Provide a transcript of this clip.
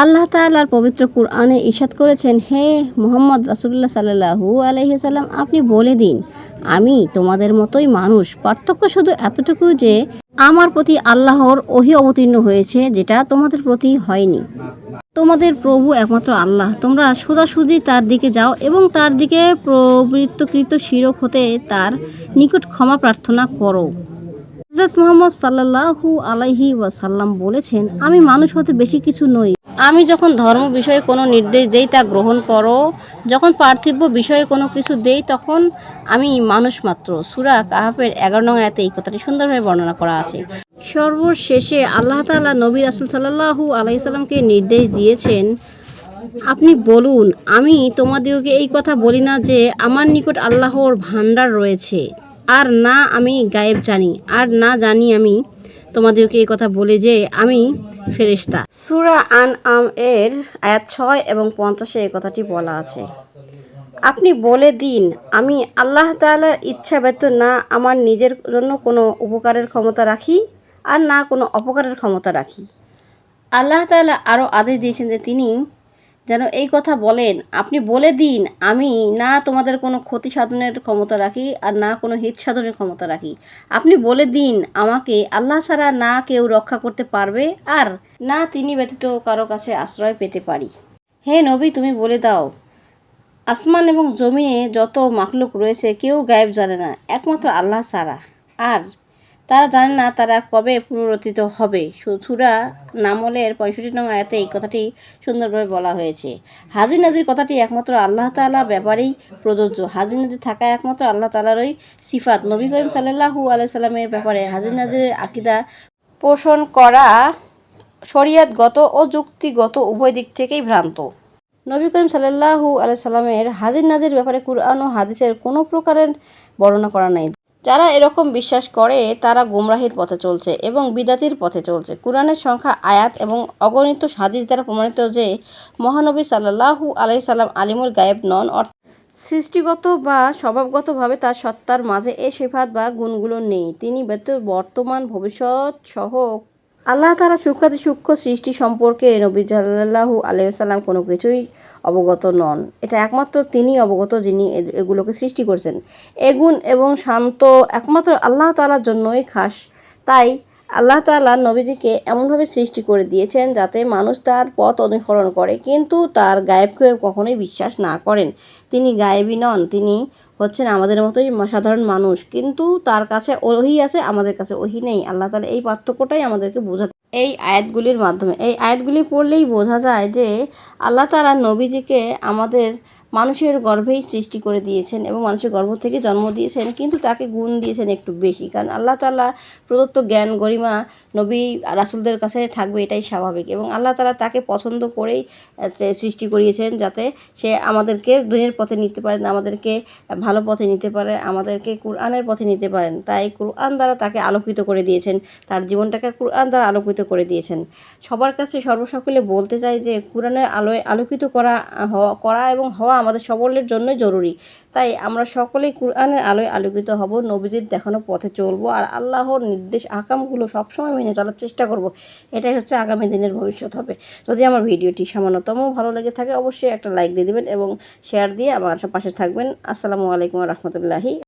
আল্লাহ তাআলার পবিত্র কুরআনে ইরশাদ করেছেন, হে মুহাম্মদ রাসূলুল্লাহ সাল্লাল্লাহু আলাইহি ওয়াসাল্লাম, আপনি বলে দিন, আমি তোমাদের মতোই মানুষ। পার্থক্য শুধু এতটুকু যে আমার প্রতি আল্লাহর ওহী অবতীর্ণ হয়েছে, যেটা তোমাদের প্রতি হয়নি। তোমাদের প্রভু একমাত্র আল্লাহ। তোমরা সোজাসুজি তার দিকে যাও এবং তার দিকে প্রবৃত্তকৃত শিরক হতে তার নিকট ক্ষমা প্রার্থনা করো। হযরত মুহাম্মদ সাল্লাল্লাহু আলাইহি ওয়াসাল্লাম বলেছেন, আমি মানুষ হতে বেশি কিছু নই। আমি যখন ধর্ম বিষয়ে কোনো নির্দেশ দেই তা গ্রহণ করো, যখন পার্থিব বিষয়ে কোনো কিছু দেই তখন আমি মানুষ মাত্র। সূরা কাহফের 11 নং আয়াতে এই কথাটি সুন্দরভাবে বর্ণনা করা আছে। সর্বশেষে আল্লাহ তাআলা নবী রাসূল সাল্লাল্লাহু আলাইহি সাল্লামকে নির্দেশ দিয়েছেন, আপনি বলুন, আমি তোমাদিগকে এই কথা বলি না যে আমার নিকট আল্লাহর ভাণ্ডার রয়েছে, আর না আমি গায়েব জানি, আর না জানি আমি তোমাদেরকে এই কথা বলে যে আমি ফেরেশতা। সূরা আনআম এর আয়াত 6 এবং 50 এই কথাটি বলা আছে। আপনি বলে দিন, আমি আল্লাহ তাআলার ইচ্ছা ব্যতীত না আমার নিজের জন্য কোনো উপকারের ক্ষমতা রাখি, আর না কোনো অপকারের ক্ষমতা রাখি। আল্লাহ তাআলা আরও আদেশ দিয়েছেন যে তিনি যেন এই কথা বলেন, আপনি বলে দিন, আমি না তোমাদের কোনো ক্ষতি সাধনের ক্ষমতা রাখি, আর না কোনো হিত সাধনের ক্ষমতা রাখি। আপনি বলে দিন, আমাকে আল্লাহ ছাড়া না কেউ রক্ষা করতে পারবে, আর না তিনি ব্যতীত কারো কাছে আশ্রয় পেতে পারি। হে নবী, তুমি বলে দাও, আসমান এবং জমিনে যত মাখলুক রয়েছে কেউ গায়েব জানে না একমাত্র আল্লাহ ছাড়া, আর তারা জানে না তারা কবে পুনরুত্থিত হবে। সূরা নামলের 65 নং আয়াতে এই কথাটি সুন্দরভাবে বলা হয়েছে। হাজির নাজির কথাটি একমাত্র আল্লাহ তাআলা ব্যাপারেই প্রযোজ্য। হাজির নাজির থাকা একমাত্র আল্লাহ তাআলারই সিফাত। নবী করিম সাল্লাল্লাহু আলাইহি সাল্লামের ব্যাপারে হাজির নাজিরের আকীদা পোষণ করা শরীয়তগত ও যুক্তিগত উভয় দিক থেকেই ভ্রান্ত। নবী করিম সাল্লাল্লাহু আলাইহি সাল্লামের হাজির নাজির ব্যাপারে কুরআন ও হাদিসের কোনো প্রকারের বর্ণনা করা নাই। যারা এরকম বিশ্বাস করে তারা গুমরাহির পথে চলছে এবং বিদাতির পথে চলছে। কুরআনের সংখ্যা, আয়াত এবং অগণিত হাদিস দ্বারা প্রমাণিত যে মহানবী সাল্লাল্লাহু আলাইহি সাল্লাম আলিমুল গায়েব নন, সৃষ্টিগত বা স্বভাবগতভাবে তার সত্তার মাঝে এই সিফাত বা গুণগুলো নেই। তিনি ব্যতীত বর্তমান, ভবিষ্যৎ সহ আল্লাহ তাআলা সূক্ষ্মাতি সূক্ষ্ম সৃষ্টি সম্পর্কে নবী সাল্লাল্লাহু আলাইহি ওয়াসাল্লাম কোনো কিছুই অবগত নন। এটা একমাত্র তিনিই অবগত, যিনি এগুলোকে সৃষ্টি করেছেন। এগুণ এবং শান্ত একমাত্র আল্লাহ তাআলার জন্যই খাস। তাই আল্লাহ তাআলা নবীজিকে এমনভাবে সৃষ্টি করে দিয়েছেন যাতে মানুষ তার পথ অনুসরণ করে, কিন্তু তার গায়েবকে কখনোই বিশ্বাস না করেন। তিনি গায়েবী নন, তিনি হচ্ছেন আমাদের মতোই সাধারণ মানুষ, কিন্তু তার কাছে ওহী আছে, আমাদের কাছে ওহী নেই। আল্লাহ তাআলা এই পার্থক্যটাই আমাদেরকে বোঝাতে এই আয়াতগুলির মাধ্যমে। এই আয়াতগুলি পড়লেই বোঝা যায় যে আল্লাহ তাআলা নবীজিকে আমাদের মানুষের গর্ভেই সৃষ্টি করে দিয়েছেন এবং মানুষের গর্ভ থেকে জন্ম দিয়েছেন, কিন্তু তাকে গুণ দিয়েছেন একটু বেশি। কারণ আল্লাহ তাআলা প্রদত্ত জ্ঞান গরিমা নবী রাসূলদের কাছে থাকবে, এটাই স্বাভাবিক। এবং আল্লাহ তাআলা তাকে পছন্দ করেই সৃষ্টি করিয়েছেন যাতে সে আমাদেরকে দিনের পথে নিতে পারেন, আমাদেরকে ভালো পথে নিতে পারে, আমাদেরকে কুরআনের পথে নিতে পারেন। তাই কুরআন দ্বারা তাকে আলোকিত করে দিয়েছেন, তার জীবনটাকে কুরআন দ্বারা আলোকিত করে দিয়েছেন। সবার কাছে সর্বসকলে বলতে চাই যে কুরআনের আলোয় আলোকিত করা এবং হওয়া আমাদের সকলের জন্যই জরুরি। তাই আমরা সকলেই কুরআনের আলোয় আলোকিত হব, নবীজির দেখানো পথে চলবো, আর আল্লাহর নির্দেশ আহকামগুলো সবসময় মেনে চলার চেষ্টা করব। এটাই হচ্ছে আগামী দিনের ভবিষ্যৎ হবে। যদি আমার ভিডিওটি সামান্যতম ভালো লেগে থাকে অবশ্যই একটা লাইক দিয়ে দেবেন এবং শেয়ার দিয়ে আমার পাশে থাকবেন। আসসালামু আলাইকুম ওয়া রাহমাতুল্লাহি।